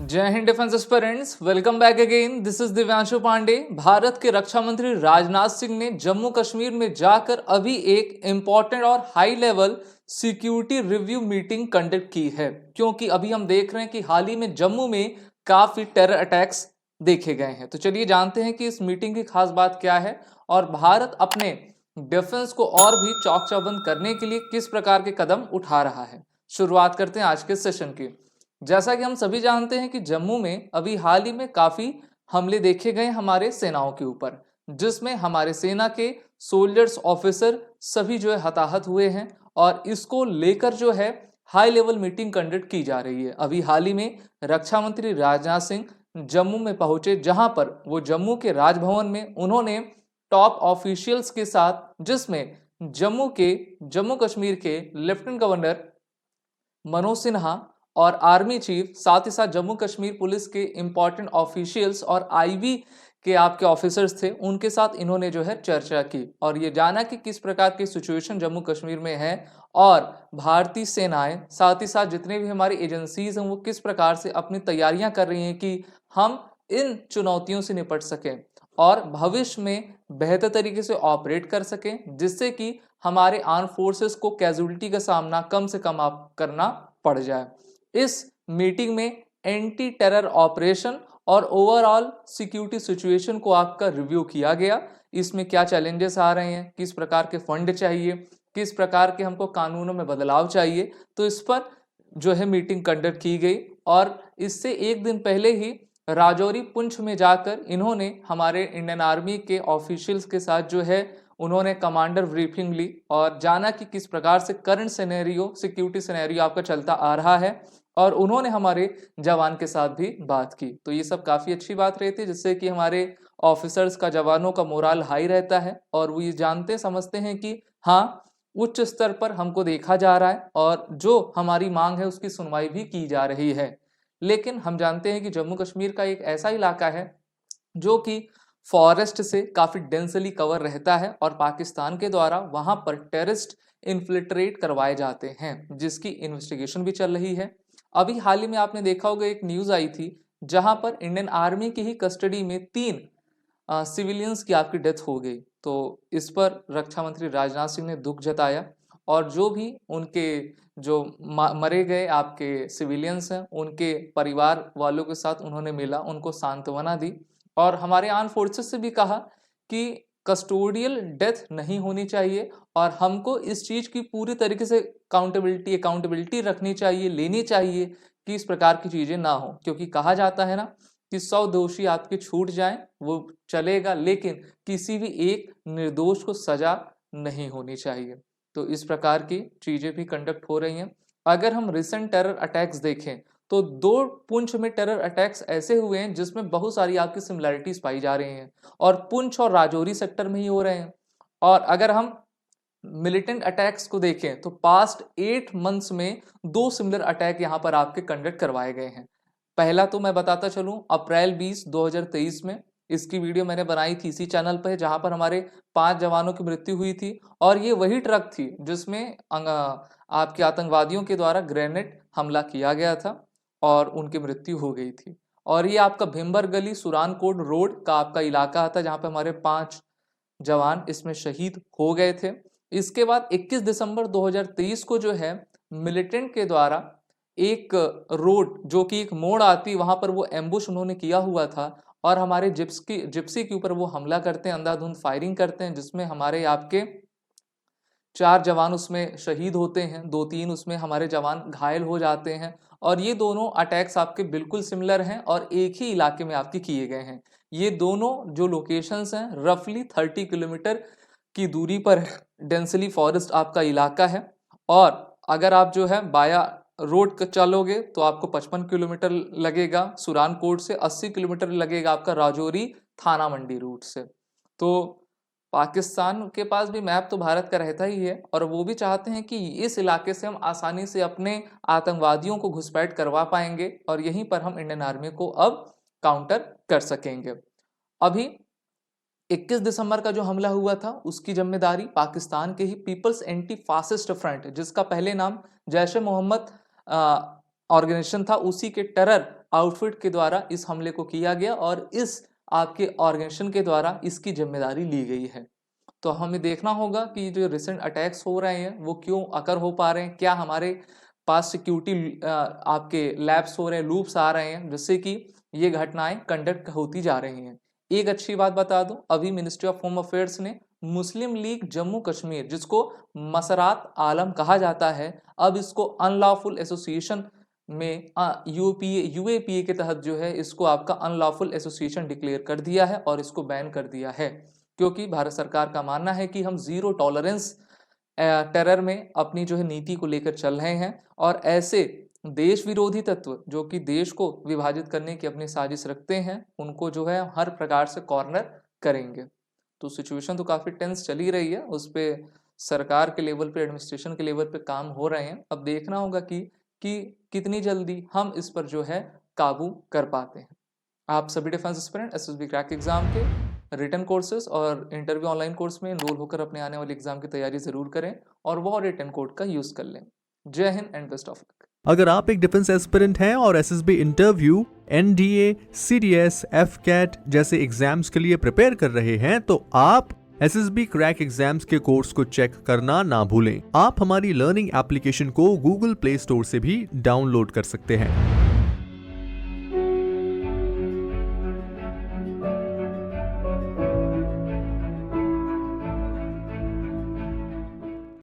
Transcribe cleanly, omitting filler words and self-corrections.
जय हिंद defence aspirants, welcome back again. This is Divyanshu Pandey. Bharat के रक्षा मंत्री राजनाथ सिंह ने जम्मू कश्मीर में जाकर अभी एक इंपॉर्टेंट और high level security review meeting conduct की है, क्योंकि अभी हम देख रहे हैं कि हाल ही में जम्मू में काफी टेरर अटैक्स देखे गए हैं। तो चलिए जानते हैं कि इस मीटिंग की खास बात क्या है और भारत अपने डिफेंस को और भी चौक चौबंद करने के लिए किस प्रकार के कदम उठा रहा है। शुरुआत करते हैं आज के सेशन की। जैसा कि हम सभी जानते हैं कि जम्मू में अभी हाल ही में काफी हमले देखे गए हमारे सेनाओं के ऊपर, जिसमें हमारे सेना के सोल्जर्स, ऑफिसर सभी जो है हताहत हुए हैं और इसको लेकर जो है हाई लेवल मीटिंग कंडक्ट की जा रही है। अभी हाल ही में रक्षा मंत्री राजनाथ सिंह जम्मू में पहुंचे, जहां पर वो जम्मू के राजभवन में उन्होंने टॉप ऑफिशियल्स के साथ, जिसमें जम्मू कश्मीर के लेफ्टिनेंट गवर्नर मनोज सिन्हा और आर्मी चीफ, साथ ही साथ जम्मू कश्मीर पुलिस के इंपॉर्टेंट ऑफिशियल्स और आईबी के आपके ऑफिसर्स थे, उनके साथ इन्होंने जो है चर्चा की और ये जाना कि किस प्रकार की सिचुएशन जम्मू कश्मीर में है और भारतीय सेनाएं, साथ ही साथ जितने भी हमारी एजेंसीज हैं, वो किस प्रकार से अपनी तैयारियां कर रही हैं कि हम इन चुनौतियों से निपट सकें और भविष्य में बेहतर तरीके से ऑपरेट कर सकें, जिससे कि हमारे आर्म फोर्सेस को कैजुअलिटी का सामना कम से कम आप करना पड़ जाए। इस मीटिंग में एंटी टेरर ऑपरेशन और ओवरऑल सिक्योरिटी सिचुएशन को आपका रिव्यू किया गया। इसमें क्या चैलेंजेस आ रहे हैं, किस प्रकार के फंड चाहिए, किस प्रकार के हमको कानूनों में बदलाव चाहिए, तो इस पर जो है मीटिंग कंडक्ट की गई। और इससे एक दिन पहले ही राजौरी पुंछ में जाकर इन्होंने हमारे इंडियन आर्मी के ऑफिशियल्स के साथ जो है उन्होंने कमांडर ब्रीफिंग ली और जाना कि किस प्रकार से करंट सिनेरियो, सिक्योरिटी सिनेरियो आपका चलता आ रहा है और उन्होंने हमारे जवान के साथ भी बात की। तो ये सब काफ़ी अच्छी बात रहती है, जिससे कि हमारे ऑफिसर्स का, जवानों का मोराल हाई रहता है और वो ये जानते समझते हैं कि हाँ, उच्च स्तर पर हमको देखा जा रहा है और जो हमारी मांग है उसकी सुनवाई भी की जा रही है। लेकिन हम जानते हैं कि जम्मू कश्मीर का एक ऐसा इलाका है जो कि फॉरेस्ट से काफ़ी डेंसली कवर रहता है और पाकिस्तान के द्वारा वहाँ पर टेररिस्ट इन्फिल्ट्रेट करवाए जाते हैं, जिसकी इन्वेस्टिगेशन भी चल रही है। अभी हाल ही में आपने देखा होगा, एक न्यूज़ आई थी जहां पर इंडियन आर्मी की ही कस्टडी में 3 सिविलियंस की आपकी डेथ हो गई। तो इस पर रक्षा मंत्री राजनाथ सिंह ने दुख जताया और जो भी उनके जो मरे गए आपके सिविलियंस हैं, उनके परिवार वालों के साथ उन्होंने मिला, उनको सांत्वना दी और हमारे आर्म फोर्सेस से भी कहा कि कस्टोडियल डेथ नहीं होनी चाहिए और हमको इस चीज़ की पूरी तरीके से अकाउंटेबिलिटी रखनी चाहिए, लेनी चाहिए कि इस प्रकार की चीज़ें ना हो। क्योंकि कहा जाता है ना कि 100 दोषी आपके छूट जाएं वो चलेगा, लेकिन किसी भी एक निर्दोष को सजा नहीं होनी चाहिए। तो इस प्रकार की चीज़ें भी कंडक्ट हो रही हैं। अगर हम रिसेंट टेरर अटैक्स देखें तो 2 पुंछ में टेरर अटैक्स ऐसे हुए हैं जिसमें बहुत सारी आपकी सिमिलैरिटीज पाई जा रही हैं और पुंछ और राजौरी सेक्टर में ही हो रहे हैं। और अगर हम मिलिटेंट अटैक्स को देखें तो पास्ट 8 मंथ्स में 2 सिमिलर अटैक यहां पर आपके कंडक्ट करवाए गए हैं। पहला तो मैं बताता चलूं, अप्रैल 20 2023 में इसकी वीडियो मैंने बनाई थी इसी चैनल पर, जहां पर हमारे 5 जवानों की मृत्यु हुई थी और ये वही ट्रक थी जिसमें आपके आतंकवादियों के द्वारा ग्रेनेड हमला किया गया था और उनकी मृत्यु हो गई थी। और ये आपका भिम्बर गली सुरानकोट रोड का आपका इलाका था, जहां पर हमारे 5 जवान इसमें शहीद हो गए थे। इसके बाद 21 दिसंबर 2023 को जो है मिलिटेंट के द्वारा एक रोड, जो कि एक मोड़ आती, वहां पर वो एम्बुश उन्होंने किया हुआ था और हमारे जिप्सी के ऊपर वो हमला करते हैं, अंधाधुंध फायरिंग करते हैं, जिसमें हमारे आपके 4 जवान उसमें शहीद होते हैं, 2-3 उसमें हमारे जवान घायल हो जाते हैं। और ये दोनों अटैक्स आपके बिल्कुल सिमिलर हैं और एक ही इलाके में आपके किए गए हैं। ये दोनों जो लोकेशंस हैं रफली 30 किलोमीटर की दूरी पर है। डेंसली फॉरेस्ट आपका इलाका है और अगर आप जो है बाया रोड चलोगे तो आपको 55 किलोमीटर लगेगा, सुरानकोट से 80 किलोमीटर लगेगा आपका राजौरी थाना मंडी रूट से। तो पाकिस्तान के पास भी मैप तो भारत का रहता ही है और वो भी चाहते हैं कि इस इलाके से हम आसानी से अपने आतंकवादियों को घुसपैठ करवा पाएंगे और यहीं पर हम इंडियन आर्मी को अब काउंटर कर सकेंगे। अभी 21 दिसंबर का जो हमला हुआ था उसकी जिम्मेदारी पाकिस्तान के ही पीपल्स एंटी फासिस्ट फ्रंट, जिसका पहले नाम जैश ए मोहम्मद ऑर्गेनाइजेशन था, उसी के टेरर आउटफिट के द्वारा इस हमले को किया गया और इस आपके ऑर्गेनाइजेशन के द्वारा इसकी जिम्मेदारी ली गई है। तो हमें देखना होगा कि जो रिसेंट अटैक्स हो रहे हैं वो क्यों अकर हो पा रहे हैं, क्या हमारे पास सिक्योरिटी आपके लैब्स हो रहे हैं, लूप्स आ रहे हैं जिससे कि ये घटनाएं कंडक्ट होती जा रही हैं। एक अच्छी बात बता दूं, अभी मिनिस्ट्री ऑफ होम अफेयर्स ने मुस्लिम लीग जम्मू कश्मीर, जिसको मसरात आलम कहा जाता है, अब इसको अनलॉफुल एसोसिएशन में यूएपीए के तहत जो है इसको आपका अनलॉफुल एसोसिएशन डिक्लेयर कर दिया है और इसको बैन कर दिया है, क्योंकि भारत सरकार का मानना है कि हम जीरो टॉलरेंस टेरर में अपनी जो है नीति को लेकर चल रहे हैं और ऐसे देश विरोधी तत्व जो कि देश को विभाजित करने की अपनी साजिश रखते हैं उनको जो है हर प्रकार से कॉर्नर करेंगे। तो सिचुएशन तो काफ़ी टेंस चली रही है, उस पर सरकार के लेवल पे, एडमिनिस्ट्रेशन के लेवल पे काम हो रहे हैं। अब देखना होगा कि कितनी जल्दी हम इस पर जो है काबू कर पाते हैं। आप सभी defence aspirant SSB crack exam के रिटन कोर्सेज और इंटरव्यू ऑनलाइन कोर्स में एनरोल होकर अपने आने वाले एग्जाम की तैयारी जरूर करें और वो रिटन कोड का यूज कर लें। जय Hind and best of luck. अगर आप एक डिफेंस एस्पिरेंट हैं और SSB interview, NDA, CDS, AFCAT जैसे एग्जाम्स के लिए प्रिपेयर कर रहे हैं तो आप एसएसबी क्रैक एग्जाम्स के कोर्स को चेक करना ना भूलें। आप हमारी लर्निंग एप्लीकेशन को गूगल प्ले स्टोर से भी डाउनलोड कर सकते हैं।